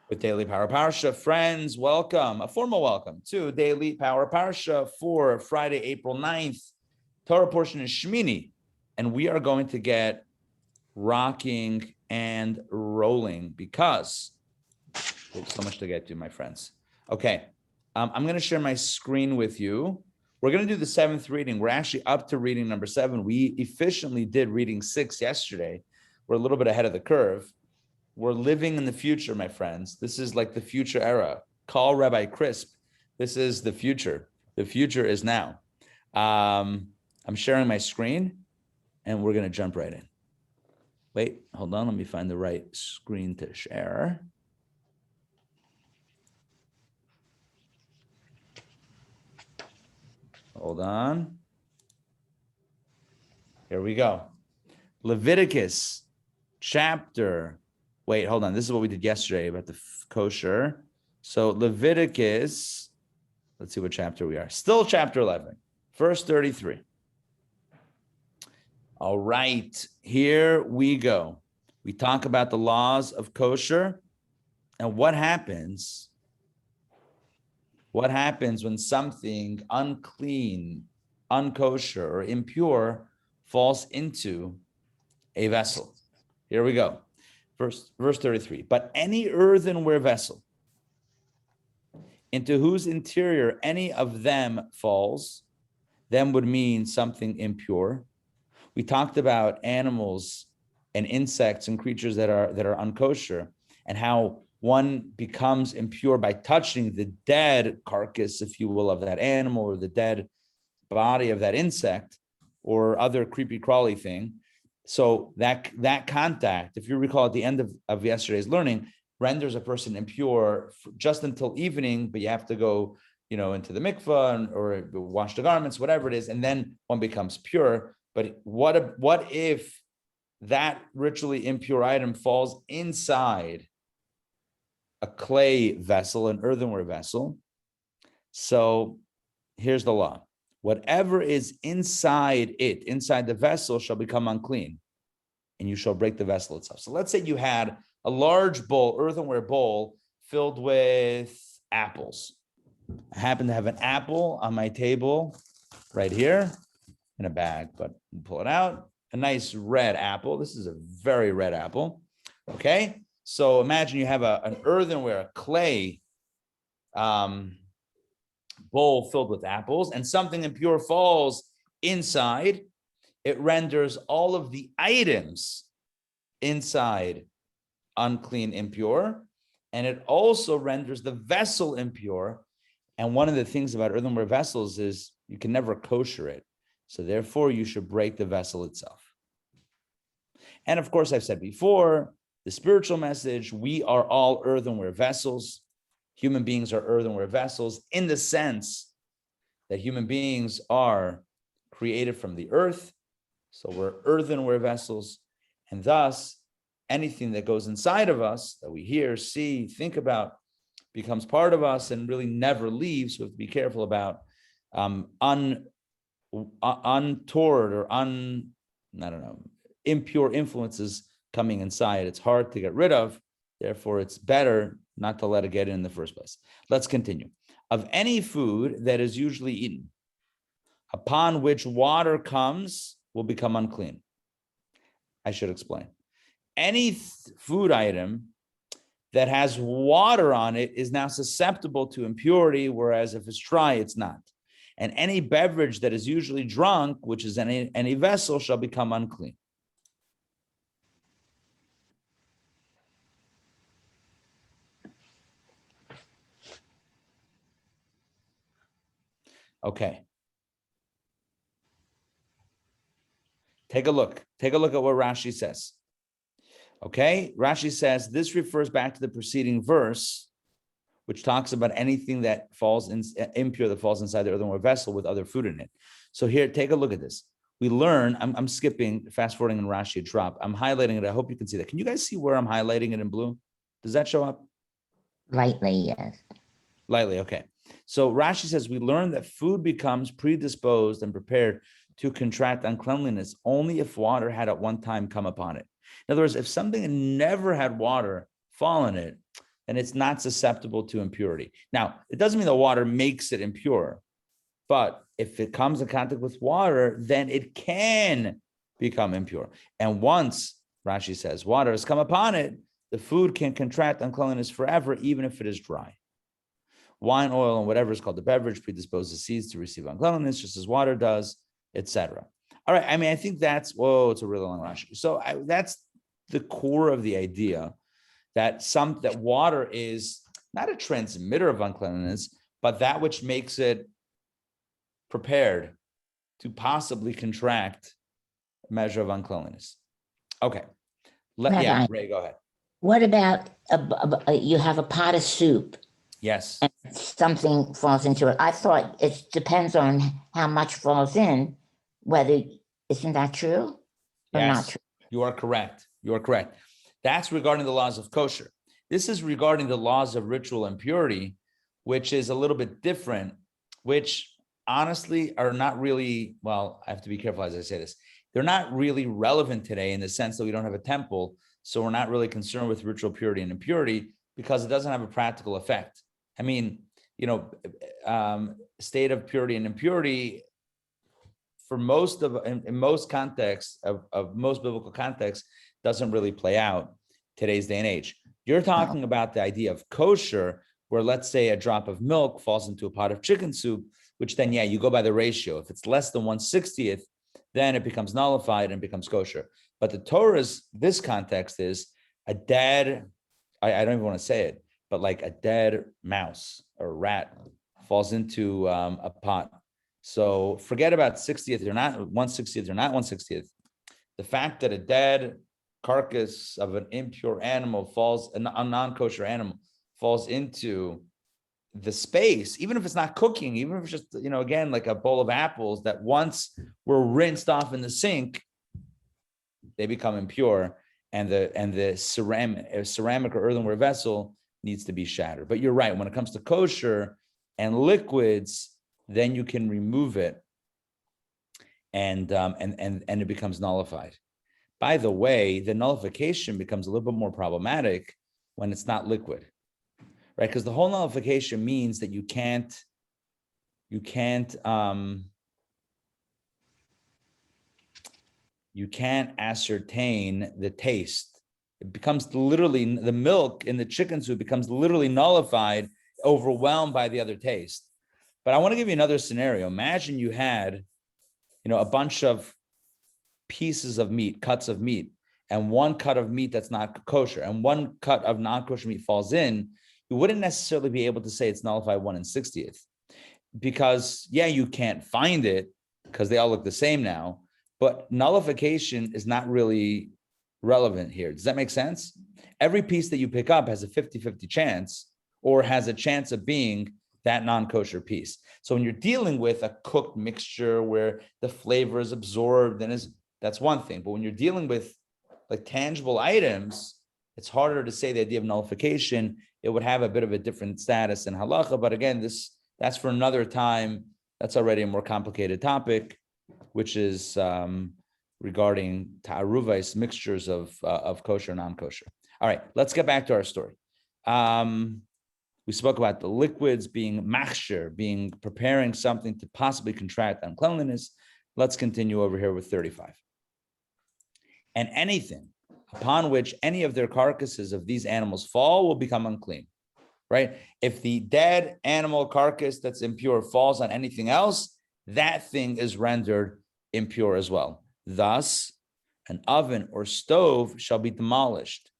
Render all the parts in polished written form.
With Daily Power Parsha. Friends, welcome, a formal welcome to Daily Power Parsha for Friday, April 9th. Torah portion is Shemini, and we are going to get rocking and rolling because there's so much to get to, my friends. Okay, I'm going to share my screen with you. We're going to do the seventh reading. We're actually up to reading number 7. We efficiently did reading 6 yesterday. We're a little bit ahead of the curve. We're living in the future, my friends. This is like the future era. Call Rabbi Crisp. This is the future. The future is now. I'm sharing my screen, and we're going to jump right in. Wait, hold on. Let me find the right screen to share. Hold on. Here we go. Leviticus chapter. Wait, hold on. This is what we did yesterday about the kosher. So Leviticus, let's see what chapter we are. Still chapter 11, verse 33. All right, here we go. We talk about the laws of kosher and what happens when something unclean, unkosher, or impure falls into a vessel. Here we go. Verse 33, but any earthenware vessel into whose interior any of them falls, them would mean something impure. We talked about animals and insects and creatures that are unkosher and how one becomes impure by touching the dead carcass, if you will, of that animal or the dead body of that insect or other creepy crawly thing. So that contact, if you recall at the end of yesterday's learning, renders a person impure just until evening, but you have to go, into the mikvah or wash the garments, whatever it is, and then one becomes pure. But what if that ritually impure item falls inside a clay vessel, an earthenware vessel? So here's the law. Whatever is inside the vessel shall become unclean, and you shall break the vessel itself. So let's say you had a large bowl, earthenware bowl, filled with apples. I happen to have an apple on my table right here in a bag, but pull it out. A nice red apple. This is a very red apple. Okay, so imagine you have an earthenware, a clay bowl filled with apples, and something impure falls inside. It renders all of the items inside unclean, impure, and it also renders the vessel impure. And one of the things about earthenware vessels is you can never kosher it. So therefore, you should break the vessel itself. And of course, I've said before, the spiritual message, we are all earthenware vessels. Human beings are earthenware vessels in the sense that human beings are created from the earth. So we're earthenware vessels. And thus, anything that goes inside of us that we hear, see, think about, becomes part of us and really never leaves. So we have to be careful about untoward or impure influences coming inside. It's hard to get rid of. Therefore, it's better not to let it get in the first place. Let's continue. Of any food that is usually eaten, upon which water comes, will become unclean. I should explain. Any food item that has water on it is now susceptible to impurity, whereas if it's dry, it's not. And any beverage that is usually drunk, which is any vessel, shall become unclean. Okay. Take a look. Take a look at what Rashi says. Okay, Rashi says this refers back to the preceding verse, which talks about anything that falls in impure that falls inside the earthenware vessel with other food in it. So here, take a look at this. We learn. I'm skipping, fast forwarding in Rashi drop. I'm highlighting it. I hope you can see that. Can you guys see where I'm highlighting it in blue? Does that show up? Lightly, yes. Lightly, okay. So Rashi says we learn that food becomes predisposed and prepared to contract uncleanliness only if water had at one time come upon it. In other words, if something never had water fall in it, and it's not susceptible to impurity. Now, it doesn't mean the water makes it impure, but if it comes in contact with water, then it can become impure. And once, Rashi says, water has come upon it, the food can contract uncleanliness forever, even if it is dry. Wine, oil, and whatever is called the beverage predisposes seeds to receive uncleanliness, just as water does, etc. All right, I mean, I think that's, it's a really long Rashi. So that's the core of the idea that water is not a transmitter of uncleanliness, but that which makes it prepared to possibly contract a measure of uncleanliness. Okay. Rabbi, Ray, go ahead. what about you have a pot of soup? Yes. And something falls into it. I thought it depends on how much falls in, isn't that true or not true? You are correct. You are correct. That's regarding the laws of kosher. This is regarding the laws of ritual impurity, which is a little bit different, which honestly are not really, well, I have to be careful as I say this. They're not really relevant today in the sense that we don't have a temple. So we're not really concerned with ritual purity and impurity because it doesn't have a practical effect. I mean, state of purity and impurity for in most contexts of most biblical contexts doesn't really play out today's day and age. You're talking about the idea of kosher, where let's say a drop of milk falls into a pot of chicken soup, which then, you go by the ratio. If it's less than 1/60th, then it becomes nullified and becomes kosher. But the Torah's, this context is a dead, I don't even want to say it, but like a dead mouse or rat falls into a pot. So forget about 60th or not 1/60th or not 1/60th. The fact that a dead carcass of an impure animal falls, a non-kosher animal falls into the space, even if it's not cooking, even if it's just, again, like a bowl of apples that once were rinsed off in the sink, they become impure, and the ceramic or earthenware vessel needs to be shattered. But you're right, when it comes to kosher and liquids, then you can remove it and it becomes nullified. By the way, the nullification becomes a little bit more problematic when it's not liquid, right? Because the whole nullification means that you can't ascertain the taste. It becomes literally, the milk in the chicken soup becomes literally nullified, overwhelmed by the other taste. But I want to give you another scenario. Imagine you had, a bunch of pieces of meat, cuts of meat, and one cut of meat that's not kosher, and one cut of non-kosher meat falls in. You wouldn't necessarily be able to say it's nullified 1/60th, because you can't find it because they all look the same now. But nullification is not really relevant here. Does that make sense? Every piece that you pick up has a 50-50 chance, or has a chance of being that non-kosher piece. So when you're dealing with a cooked mixture where the flavor is absorbed, that's one thing. But when you're dealing with like tangible items, it's harder to say the idea of nullification. It would have a bit of a different status in halacha. But again, that's for another time. That's already a more complicated topic, which is regarding ta'aruvais, mixtures of kosher and non-kosher. All right, let's get back to our story. We spoke about the liquids being machshir, preparing something to possibly contract uncleanliness. Let's continue over here with 35. And anything upon which any of their carcasses of these animals fall will become unclean, right? If the dead animal carcass that's impure falls on anything else, that thing is rendered impure as well. Thus, an oven or stove shall be demolished.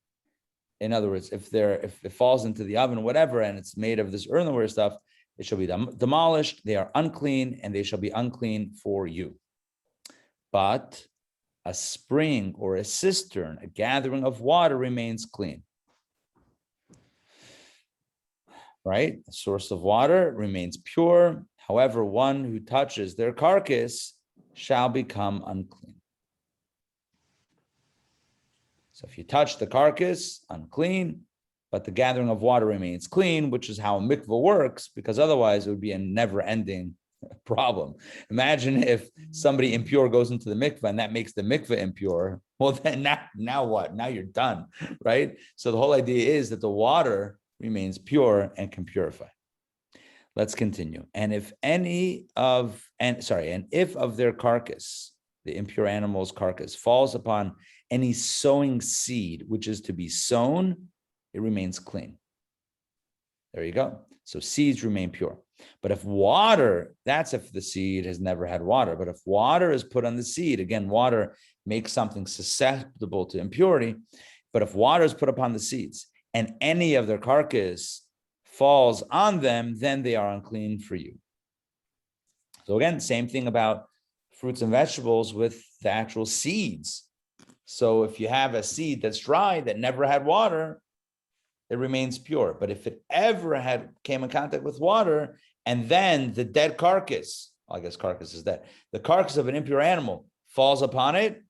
In other words, if it falls into the oven, whatever, and it's made of this earthenware stuff, it shall be demolished. They are unclean, and they shall be unclean for you. But a spring or a cistern, a gathering of water, remains clean. Right? A source of water remains pure. However, one who touches their carcass shall become unclean. So if you touch the carcass, unclean, but the gathering of water remains clean, which is how a mikveh works, because otherwise it would be a never-ending problem. Imagine if somebody impure goes into the mikveh and that makes the mikveh impure. Well, then now what? Now you're done, right? So the whole idea is that the water remains pure and can purify. Let's continue. And if if of their carcass, the impure animal's carcass, falls upon any sowing seed, which is to be sown, it remains clean. There you go. So seeds remain pure. But if water, that's if the seed has never had water. But if water is put on the seed, again, water makes something susceptible to impurity. But if water is put upon the seeds and any of their carcass falls on them, then they are unclean for you. So again, same thing about fruits and vegetables with the actual seeds. So if you have a seed that's dry, that never had water, it remains pure. But if it ever came in contact with water, and then the dead carcass, I guess carcass is dead, the carcass of an impure animal falls upon it,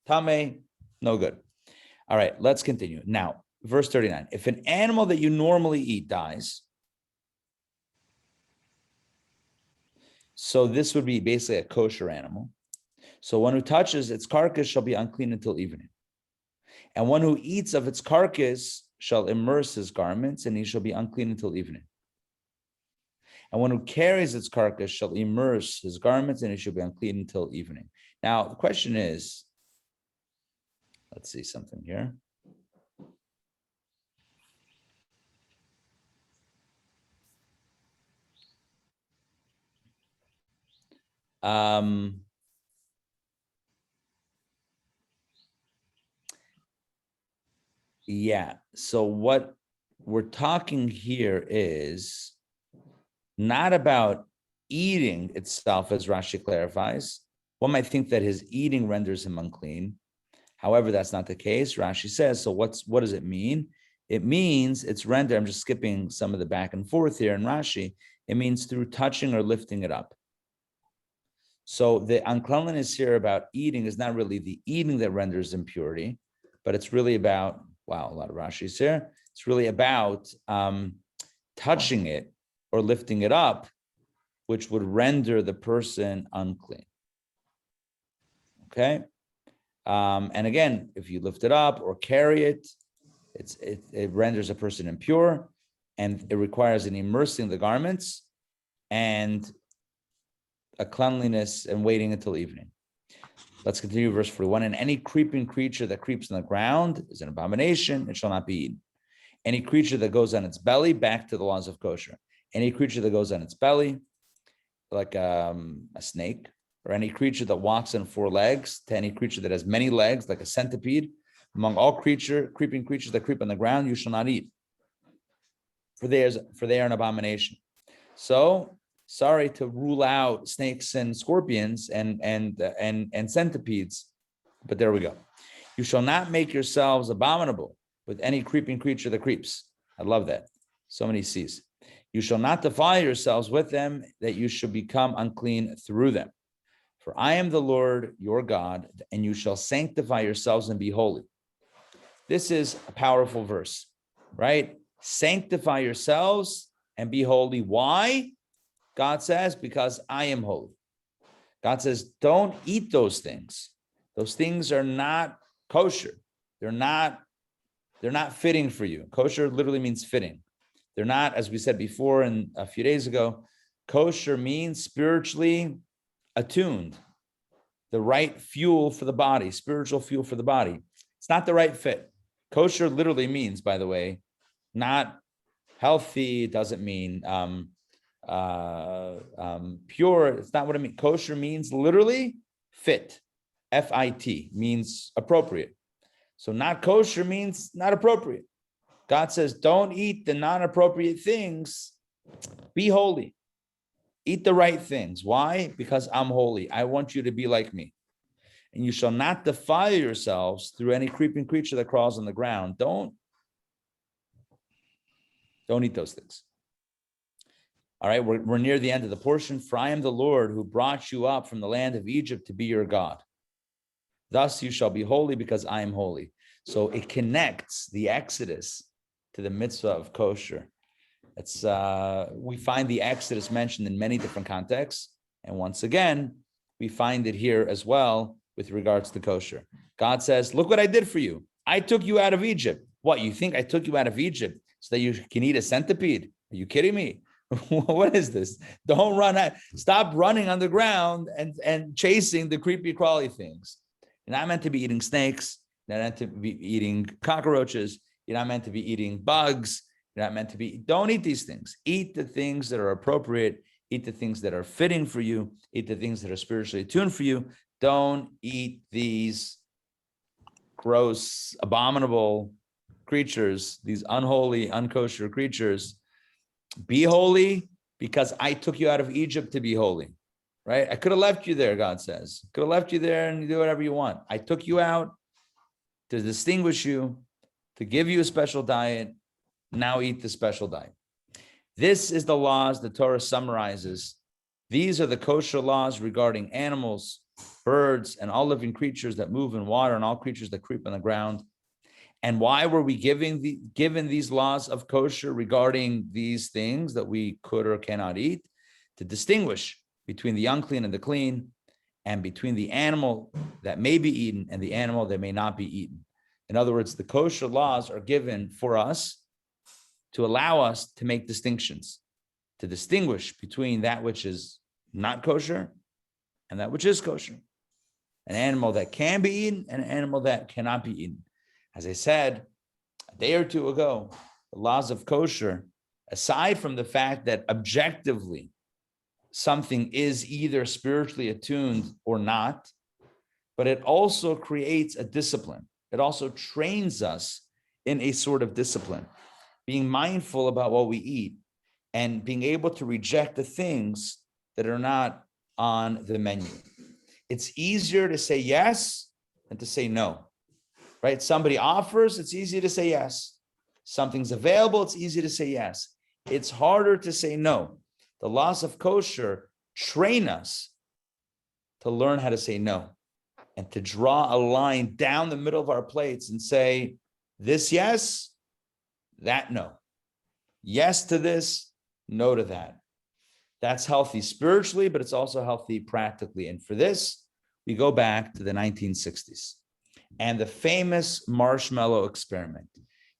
tameh, no good. All right, let's continue. Now, verse 39, if an animal that you normally eat dies, so this would be basically a kosher animal. So one who touches its carcass shall be unclean until evening. And one who eats of its carcass shall immerse his garments, and he shall be unclean until evening. And one who carries its carcass shall immerse his garments, and he shall be unclean until evening. Now, the question is, let's see something here. Yeah, so what we're talking here is not about eating itself, as Rashi clarifies. One might think that his eating renders him unclean. However, that's not the case. Rashi says, so what does it mean? It means it's rendered, I'm just skipping some of the back and forth here in Rashi. It means through touching or lifting it up. So the uncleanliness here about eating is not really the eating that renders impurity, but it's really about, wow, a lot of Rashi's here. It's really about touching it or lifting it up, which would render the person unclean. Okay? And again, if you lift it up or carry it, it renders a person impure, and it requires an immersing the garments and a cleanliness and waiting until evening. Let's continue verse 41. And any creeping creature that creeps on the ground is an abomination, it shall not be eaten. Any creature that goes on its belly, back to the laws of kosher. Any creature that goes on its belly, like a snake, or any creature that walks on four legs, to any creature that has many legs, like a centipede, among all creeping creatures that creep on the ground, you shall not eat. For they are an abomination. So, sorry to rule out snakes and scorpions and centipedes, but there we go. You shall not make yourselves abominable with any creeping creature that creeps. I love that. So many C's. You shall not defile yourselves with them, that you should become unclean through them. For I am the Lord your God, and you shall sanctify yourselves and be holy. This is a powerful verse, right? Sanctify yourselves and be holy. Why? God says, because I am holy. God says, don't eat those things. Those things are not kosher. They're not fitting for you. Kosher literally means fitting. They're not, as we said before and a few days ago, kosher means spiritually attuned, the right fuel for the body, spiritual fuel for the body. It's not the right fit. Kosher literally means, by the way, not healthy. It doesn't mean pure. It's not what it means. Kosher means literally fit. F-I-T means appropriate. So not kosher means not appropriate. God says, don't eat the non-appropriate things. Be holy. Eat the right things. Why? Because I'm holy. I want you to be like me. And you shall not defile yourselves through any creeping creature that crawls on the ground. Don't eat those things. All right, we're near the end of the portion. For I am the Lord who brought you up from the land of Egypt to be your God. Thus you shall be holy because I am holy. So it connects the Exodus to the mitzvah of kosher. It's we find the Exodus mentioned in many different contexts. And once again, we find it here as well with regards to kosher. God says, look what I did for you. I took you out of Egypt. What, you think I took you out of Egypt so that you can eat a centipede? Are you kidding me? What is this? Don't run out. Stop running on the ground and chasing the creepy crawly things. You're not meant to be eating snakes. You're not meant to be eating cockroaches. You're not meant to be eating bugs. You're not meant to be, don't eat these things. Eat the things that are appropriate. Eat the things that are fitting for you. Eat the things that are spiritually attuned for you. Don't eat these gross, abominable creatures, these unholy, unkosher creatures. Be holy because I took you out of Egypt to be holy, right? I could have left you there, God says. Could have left you there and you do whatever you want. I took you out to distinguish you, to give you a special diet. Now eat the special diet. This is the laws the Torah summarizes. These are the kosher laws regarding animals, birds, and all living creatures that move in water and all creatures that creep on the ground. And why were we given these laws of kosher regarding these things that we could or cannot eat? To distinguish between the unclean and the clean, and between the animal that may be eaten and the animal that may not be eaten. In other words, the kosher laws are given for us to allow us to make distinctions, to distinguish between that which is not kosher and that which is kosher. An animal that can be eaten and an animal that cannot be eaten. As I said a day or two ago, the laws of kosher, aside from the fact that objectively something is either spiritually attuned or not, but it also creates a discipline. It also trains us in a sort of discipline, being mindful about what we eat and being able to reject the things that are not on the menu. It's easier to say yes than to say no. Right? Somebody offers, it's easy to say yes. Something's available, it's easy to say yes. It's harder to say no. The laws of kosher train us to learn how to say no and to draw a line down the middle of our plates and say, this yes, that no. Yes to this, no to that. That's healthy spiritually, but it's also healthy practically. And for this, we go back to the 1960s. And the famous Marshmallow Experiment.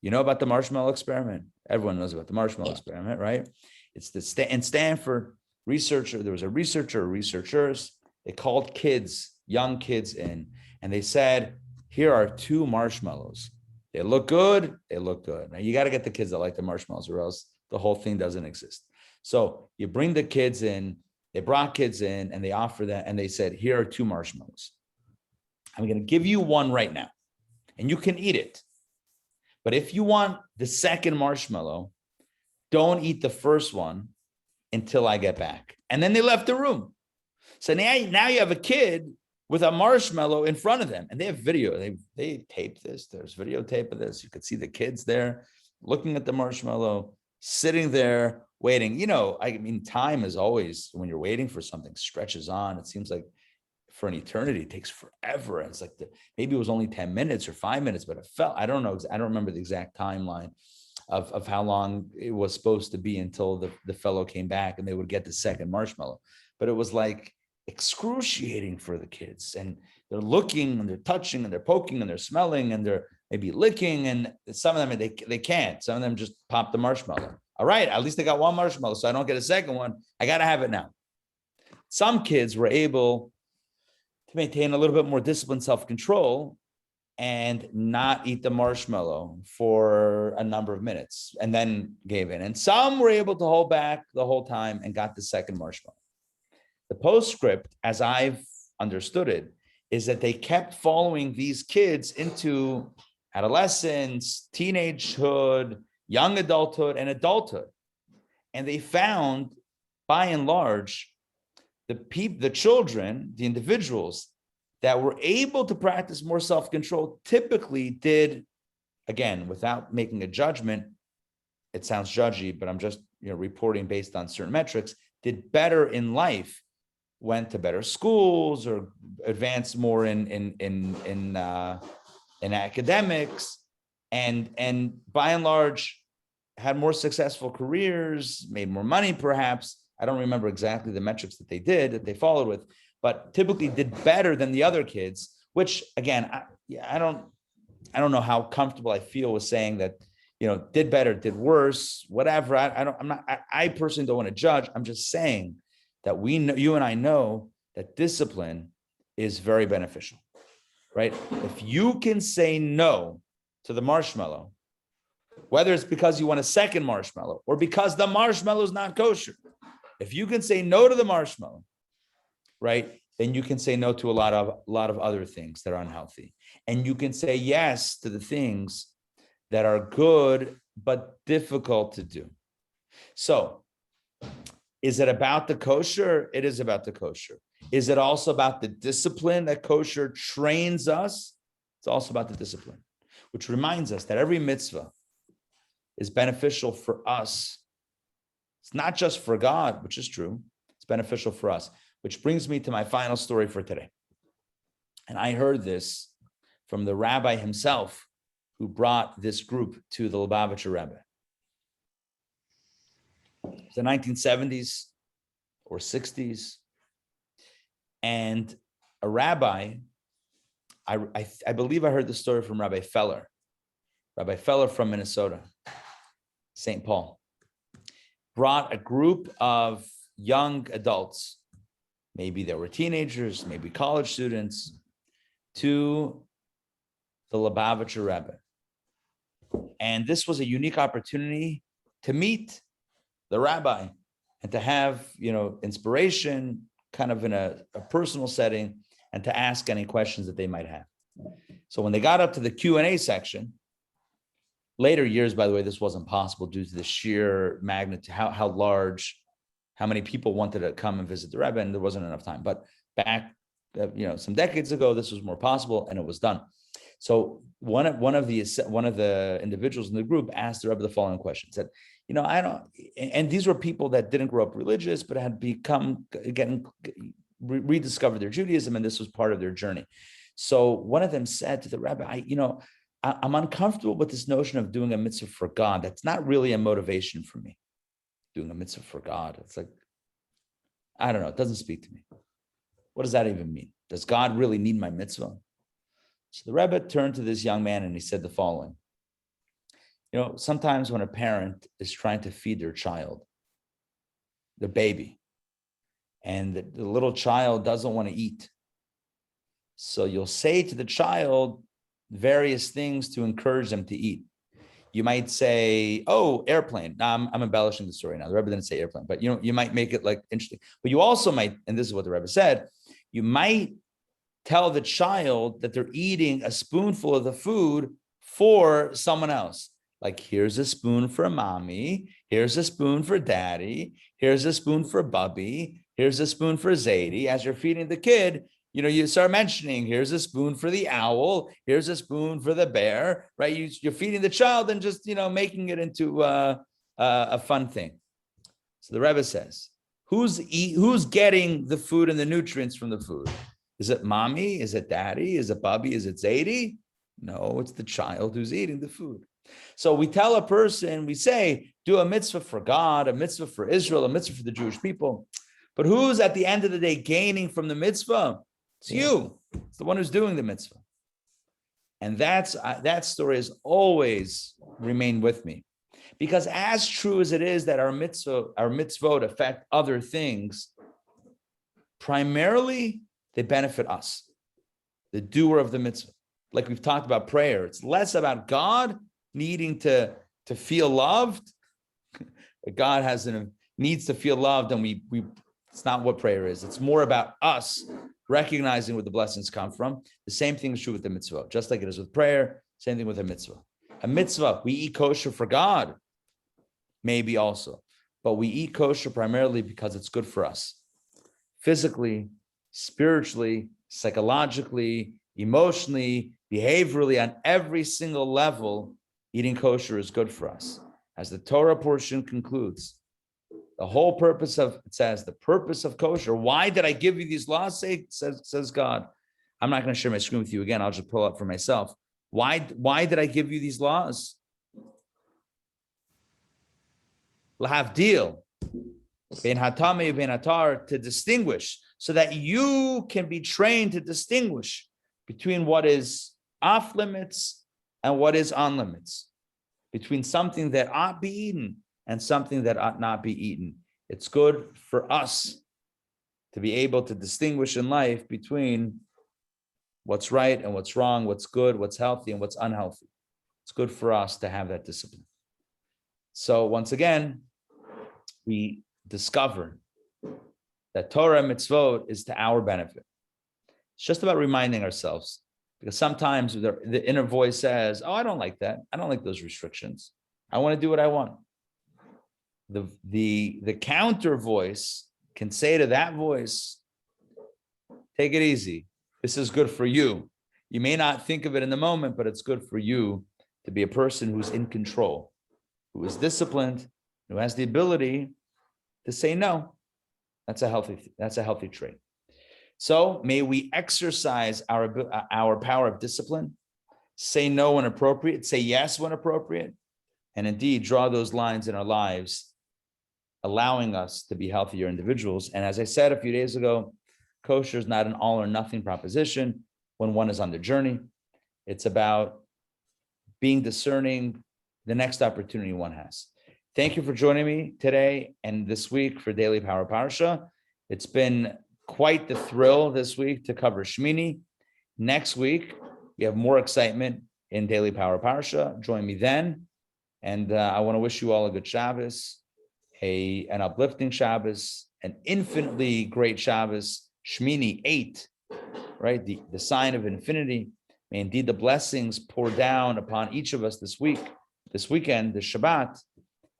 You know about the Marshmallow Experiment? Everyone knows about the Marshmallow Experiment, right? It's in Stanford, there was a researcher or researchers. They called kids, young kids in, and they said, here are 2 marshmallows. They look good, they look good. Now you got to get the kids that like the marshmallows or else the whole thing doesn't exist. So you bring the kids in, they brought kids in and they offer that, and they said, here are 2 marshmallows. I'm going to give you one right now, and you can eat it. But if you want the second marshmallow, don't eat the first one until I get back. And then they left the room. So now you have a kid with a marshmallow in front of them, and they have video. They taped this. There's videotape of this. You could see the kids there looking at the marshmallow, sitting there waiting. You know, I mean, time is always, when you're waiting for something, stretches on. It seems like for an eternity, it takes forever. And it's like maybe it was only 10 minutes or 5 minutes, but it felt, I don't know. I don't remember the exact timeline of how long it was supposed to be until the fellow came back and they would get the second marshmallow. But it was like excruciating for the kids. And they're looking and they're touching and they're poking and they're smelling and they're maybe licking. And some of them, they can't. Some of them just pop the marshmallow. All right, at least I got one marshmallow, so I don't get a second one. I got to have it now. Some kids were able to maintain a little bit more discipline, self-control, and not eat the marshmallow for a number of minutes and then gave in. And some were able to hold back the whole time and got the second marshmallow. The postscript, as I've understood it, is that they kept following these kids into adolescence, teenagehood, young adulthood, and adulthood. And they found, by and large, the children, the individuals that were able to practice more self-control typically did, again, without making a judgment, it sounds judgy, but I'm just reporting based on certain metrics, did better in life, went to better schools or advanced more in academics, and by and large had more successful careers, made more money perhaps. I don't remember exactly the metrics that they followed with, but typically did better than the other kids, which again, I don't know how comfortable I feel with saying that, did better, did worse, whatever. I personally don't want to judge. I'm just saying that you and I know that discipline is very beneficial, right? If you can say no to the marshmallow, whether it's because you want a second marshmallow or because the marshmallow is not kosher, if you can say no to the marshmallow, right, then you can say no to a lot of other things that are unhealthy. And you can say yes to the things that are good, but difficult to do. So is it about the kosher? It is about the kosher. Is it also about the discipline that kosher trains us? It's also about the discipline, which reminds us that every mitzvah is beneficial for us. It's not just for God, which is true. It's beneficial for us, which brings me to my final story for today. And I heard this from the rabbi himself who brought this group to the Lubavitcher Rebbe. It's the 1970s or 60s. And a rabbi, I believe I heard the story from Rabbi Feller from Minnesota, St. Paul, brought a group of young adults, maybe they were teenagers, maybe college students, to the Lubavitcher Rebbe. And this was a unique opportunity to meet the rabbi and to have, inspiration kind of in a personal setting and to ask any questions that they might have. So when they got up to the Q&A section, later years, by the way, this wasn't possible due to the sheer magnitude, how large, how many people wanted to come and visit the Rebbe, and there wasn't enough time. But back, some decades ago, this was more possible, and it was done. So one of the individuals in the group asked the Rebbe the following question: said, and these were people that didn't grow up religious, but had rediscovered their Judaism, and this was part of their journey. So one of them said to the Rebbe, I'm uncomfortable with this notion of doing a mitzvah for God. That's not really a motivation for me. Doing a mitzvah for God. It's like, I don't know. It doesn't speak to me. What does that even mean? Does God really need my mitzvah? So the Rebbe turned to this young man and he said the following. Sometimes when a parent is trying to feed their child, their baby, and the little child doesn't want to eat. So you'll say to the child various things to encourage them to eat. You might say, "Oh, airplane." Now I'm embellishing the story now. The Rebbe didn't say airplane, but you might make it like interesting. But you also might, and this is what the Rebbe said, you might tell the child that they're eating a spoonful of the food for someone else. Like, here's a spoon for mommy, here's a spoon for daddy, here's a spoon for Bubby, here's a spoon for Zadie. As you're feeding the kid, you start mentioning, here's a spoon for the owl, here's a spoon for the bear, right? You're feeding the child and just, making it into a fun thing. So the Rebbe says, who's getting the food and the nutrients from the food? Is it mommy? Is it daddy? Is it Bubby? Is it Zadie? No, it's the child who's eating the food. So we tell a person, we say, do a mitzvah for God, a mitzvah for Israel, a mitzvah for the Jewish people. But who's at the end of the day gaining from the mitzvah? It's you. It's the one who's doing the mitzvah. And that story has always remained with me. Because as true as it is that our mitzvot affect other things, primarily they benefit us, the doer of the mitzvah. Like we've talked about prayer, it's less about God needing to feel loved. God needs to feel loved, and we it's not what prayer is. It's more about us recognizing where the blessings come from. The same thing is true with the mitzvah. Just like it is with prayer, same thing with a mitzvah. A mitzvah, we eat kosher for God, maybe also, but we eat kosher primarily because it's good for us. Physically, spiritually, psychologically, emotionally, behaviorally, on every single level, eating kosher is good for us. As the Torah portion concludes, the whole purpose of kosher, why did I give you these laws? Says God. I'm not going to share my screen with you again. I'll just pull up for myself. Why did I give you these laws? Lahavdil, ben hatame, ben hatar, to distinguish, so that you can be trained to distinguish between what is off limits and what is on limits. between something that ought be eaten and something that ought not be eaten. It's good for us to be able to distinguish in life between what's right and what's wrong, what's good, what's healthy, and what's unhealthy. It's good for us to have that discipline. So once again, we discover that Torah mitzvot is to our benefit. It's just about reminding ourselves, because sometimes the inner voice says, oh, I don't like that. I don't like those restrictions. I want to do what I want. The counter voice can say to that voice, take it easy. This is good for you. You may not think of it in the moment, but it's good for you to be a person who's in control, who is disciplined, who has the ability to say no. That's a healthy trait. So may we exercise our power of discipline, say no when appropriate, say yes when appropriate, and indeed draw those lines in our lives, allowing us to be healthier individuals. And as I said a few days ago, kosher is not an all or nothing proposition when one is on the journey. It's about being discerning the next opportunity one has. Thank you for joining me today and this week for Daily Power Parsha. It's been quite the thrill this week to cover Shemini. Next week, we have more excitement in Daily Power Parsha. Join me then. And I want to wish you all a good Shabbos, an uplifting Shabbos, an infinitely great Shabbos. Shemini 8, right? The sign of infinity. May indeed the blessings pour down upon each of us this weekend, the Shabbat,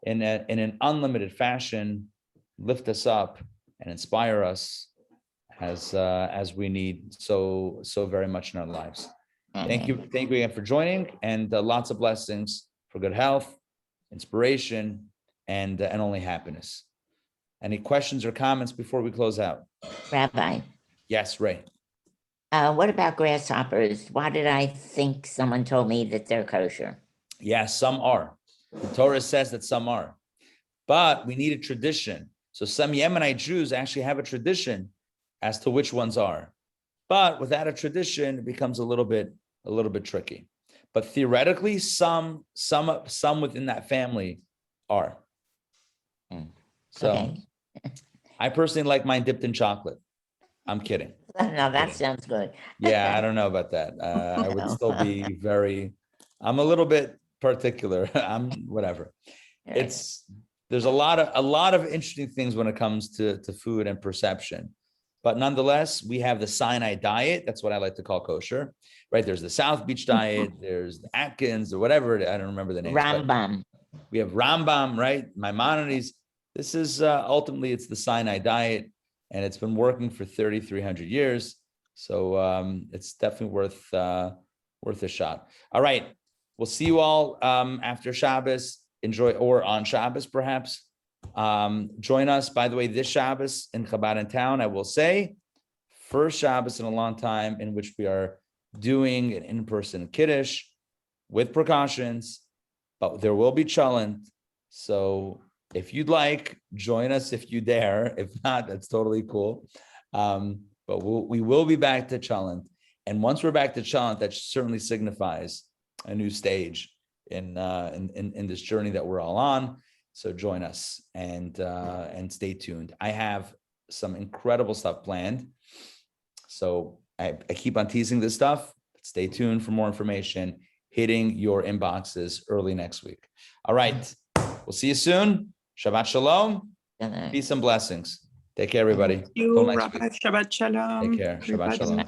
in an unlimited fashion, lift us up and inspire us as we need so very much in our lives. Thank you again for joining, and lots of blessings for good health, inspiration, and only happiness. Any questions or comments before we close out? Rabbi. Yes, Ray. What about grasshoppers? Why did I think someone told me that they're kosher? Yes, some are. The Torah says that some are, but we need a tradition. So some Yemenite Jews actually have a tradition as to which ones are, but without a tradition, it becomes a little bit tricky. But theoretically, some within that family are. So okay. I personally like mine dipped in chocolate. I'm kidding. No, that sounds good. Yeah, I don't know about that. I would still be I'm a little bit particular. I'm whatever. Right. There's a lot of interesting things when it comes to food and perception. But nonetheless, we have the Sinai diet. That's what I like to call kosher, right? There's the South Beach diet. There's the Atkins or whatever. I don't remember the name. Rambam. We have Rambam, right? Maimonides. This is ultimately, it's the Sinai diet, and it's been working for 3,300 years. So it's definitely worth a shot. All right. We'll see you all after Shabbos. Enjoy, or on Shabbos, perhaps. Join us, by the way, this Shabbos in Chabad in town. I will say, first Shabbos in a long time in which we are doing an in-person Kiddush with precautions, but there will be cholent. So if you'd like, join us if you dare. If not, that's totally cool. But we will be back to cholent. And once we're back to cholent, that certainly signifies a new stage in this journey that we're all on. So join us and stay tuned. I have some incredible stuff planned. So I keep on teasing this stuff. Stay tuned for more information hitting your inboxes early next week. All right. We'll see you soon. Shabbat shalom. Peace and blessings. Take care, everybody. Thank you, Rabbi. Shabbat shalom. Take care. Shabbat shalom.